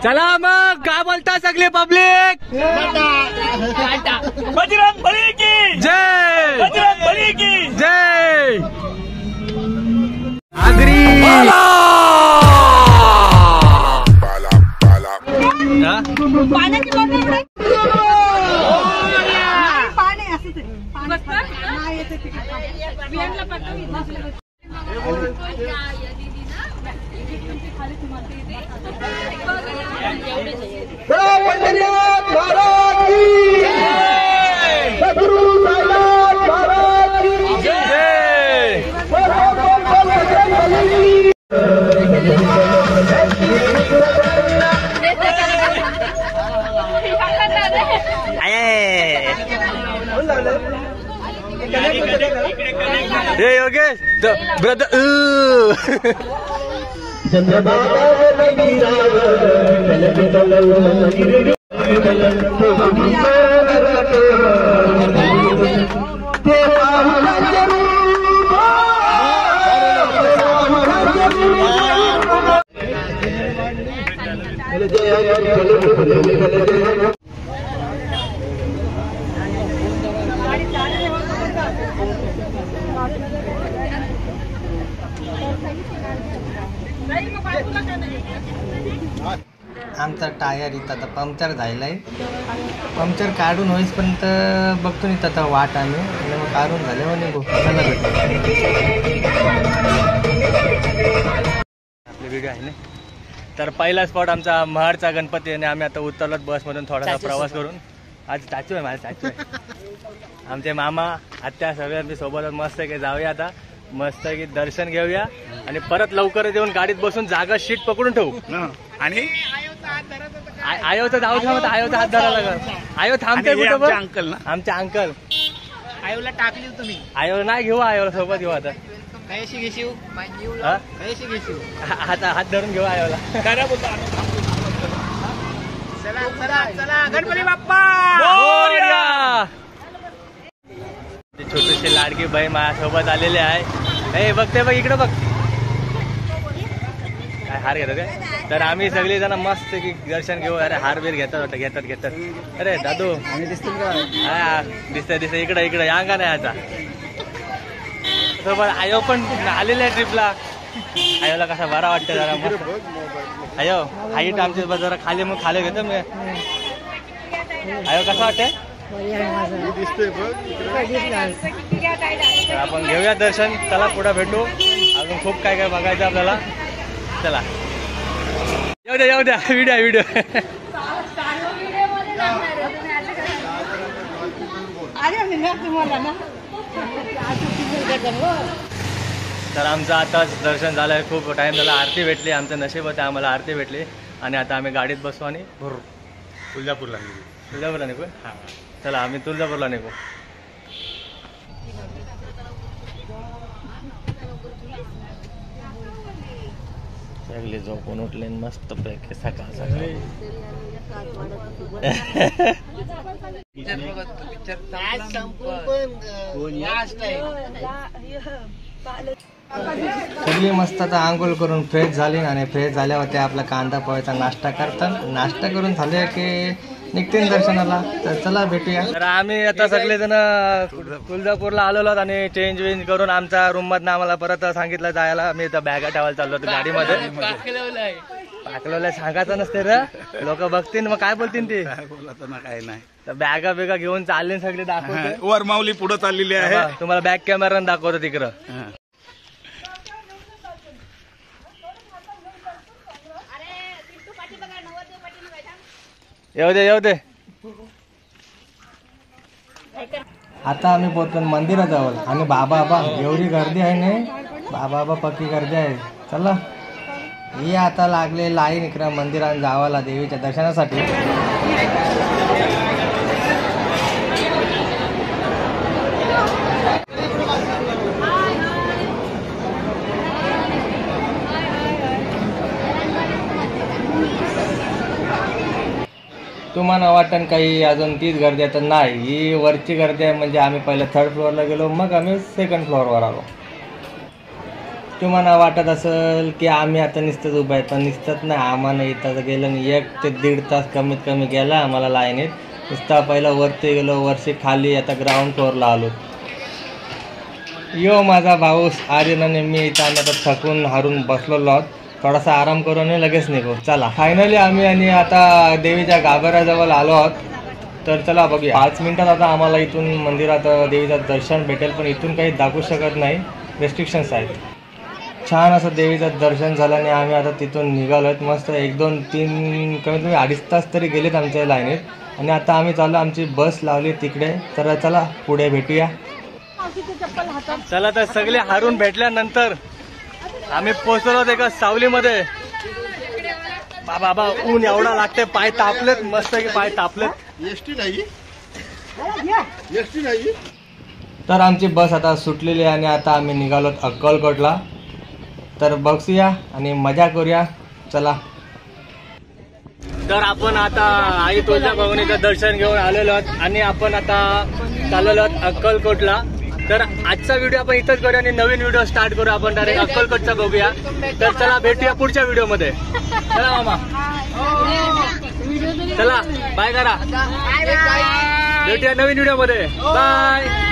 चला मग काय बोलता सगळे पब्लिक? बजरंग बली की जय, बजरंग बली की जय. आगरी Hey Yogesh, the brother. आमचा टायर इथं आता पंक्चर झालेला आहे. पंक्चर काढून होईपर्यंत बघतो नाही आता वाट आम्ही आणि मग काढून झाले मग निघू. चला भेटू. आपली व्हिडिओ आहे ना. तर पहिला स्पॉट आमचा महाडचा गणपती आणि आम्ही आता उतरलो बसमधून थोडासा प्रवास करून. आज चाचू आहे, माझा चाचू आहे. आमचे मामा आत्या सगळे आमच्या सोबतच मस्त आहे की जाऊया आता मस्त की दर्शन घेऊया आणि परत लवकर येऊन गाडीत बसून जागा शीट पकडून ठेवू. आणि आयोचा जाऊ थांबत आयोचा हात धरायला लागल. आयो थांबते कुठं? अंकल ना, आमचे अंकल. आयोला टाकली तुम्ही? आयो नाही घेऊ, आयोला सोबत घेऊ आता. कशी घेशील? कशी घेशील? हात धरून घेऊ आयोला. चला चला चला गणपती बाप्पा. छोटीशी लाडकी बाई माझ्यासोबत आलेली आहे. हे बघते बघ इकडे बघ. काय हार घेतो काय? तर आम्ही सगळे जण मस्त की दर्शन घेऊ. अरे हार बीर घेतात घेतात घेतात. अरे दादू दिसतील का? हा दिसतंय दिसतंय. इकडे इकडे या का नाही आता सोबत आयो पण आलेले आहे ट्रिपला. आयोला कसा बरा वाटतं जरा मस्त. आयो हाईट आमच्या जरा खाली मग खाली घेतो मी. आयो कसं वाटतंय? आपण घेऊया दर्शन. चला पुढे भेटू. अजून खूप काय काय बघायचं आपल्याला. चला येऊ द्या येऊ द्या. व्हिडिओ व्हिडिओ तर आमचं आताच दर्शन झालंय. खूप टाइम झाला. आरती भेटली. आमचं नशीब होतं आम्हाला आरती भेटली. आणि आता आम्ही गाडीत बसू आणि तुळजापूरला निघू. हां चला आम्ही तुळजापूरला निघू. सगळे झोपून उठले मस्त पैकी सकाळ सकाळ. सगळी मस्त आता आंघोळ करून फ्रेश झाली आणि फ्रेश झाल्यावर ते आपला कांदा पोह्याचा नाश्ता करतात. नाश्ता करून झाले की निघतील दर्शनाला. तर चला भेटूया. तर आम्ही आता सगळेजण तुळजापूरला आलेलो आणि चेंज वेंज करून आमच्या रूम मधनं आम्हाला परत सांगितलं जायला. आम्ही इथं बॅगा ठेवायला चाललो होतो गाडीमध्ये. पाकलवलंय सांगायचं नसते रे. लोक बघतील मग काय बोलतील ते. काय नाही तर बॅगा बिगा घेऊन चालले सगळे दाखवते. वर माऊली पुढे चाललेली आहे. तुम्हाला बॅक कॅमेरा दाखवतो तिकडं. येऊ दे येऊ दे. आता आम्ही पोहोचलो मंदिराजवळ आणि बाबा एवढी गर्दी आहे नाही. बाबा पक्की गर्दी आहे. चला ही आता लागले लाईन इकडे मंदिरात जावाला देवीच्या दर्शनासाठी. तुम्हाला वाटतं काही अजून तीच गर्दी आहे तर नाही. ही वरची गर्दी आहे. म्हणजे आम्ही पहिलं 3rd फ्लोअरला गेलो मग आम्ही 2nd फ्लोअरवर आलो. तुम्हाला वाटत असेल की आम्ही आता नुसतंच उभं आहे, पण नुसतंच नाही, आम्हाला इथं गेलं नाही 1 ते 1.5 तास कमीत कमी गेला आम्हाला लाईनीत. नुसता पहिला वरती गेलो, वरती खाली, आता ग्राउंड फ्लोअरला आलो. यो माझा भाऊ आर्यन आणि मी इथं आम्ही आता थकून हारून बसलेलो आहोत. थोडासा आराम करून लगेच निघू. चला फायनली आम्ही आणि आता देवीच्या गाभाऱ्याजवळ आलो आहोत. तर चला बघूया. 5 मिनिटात आता आम्हाला इथून मंदिरात देवीचं दर्शन भेटेल, पण इथून काही दाखवू शकत नाही, रेस्ट्रिक्शन्स आहेत. छान असं देवीचं दर्शन झालं आणि आम्ही आता तिथून निघालो आहेत. मस्त 1, 2, 3 कमीत कमी 2.5 तास तरी गेलेत आमच्या लाईनीत. आणि आता आम्ही चाललो, आमची बस लावली तिकडे. तर चला पुढे भेटूया. चला तर सगळे हारून भेटल्यानंतर आम्ही पोहोचलो एका सावलीमध्ये. बाबा ऊन एवढा लागते, पाय तापलेत, मस्त की पाय तापलेत. तर आमची बस आता सुटलेली आहे आणि आता आम्ही निघालोत अक्कलकोटला. तर बघूया आणि मजा करूया. चला. तर आपण आता आई तुळजाभवानीचं दर्शन घेऊन आलेलो आहोत आणि आपण आता चाललेलो आहोत अक्कलकोटला. तर आजचा व्हिडिओ आपण इथंच करूया आणि नवीन व्हिडिओ स्टार्ट करू आपण डायरेक्ट अक्कलकोटचा बघूया. तर चला भेटूया पुढच्या व्हिडिओमध्ये. चला मामा, चला बाय करा, भेटूया नवीन व्हिडिओमध्ये. बाय.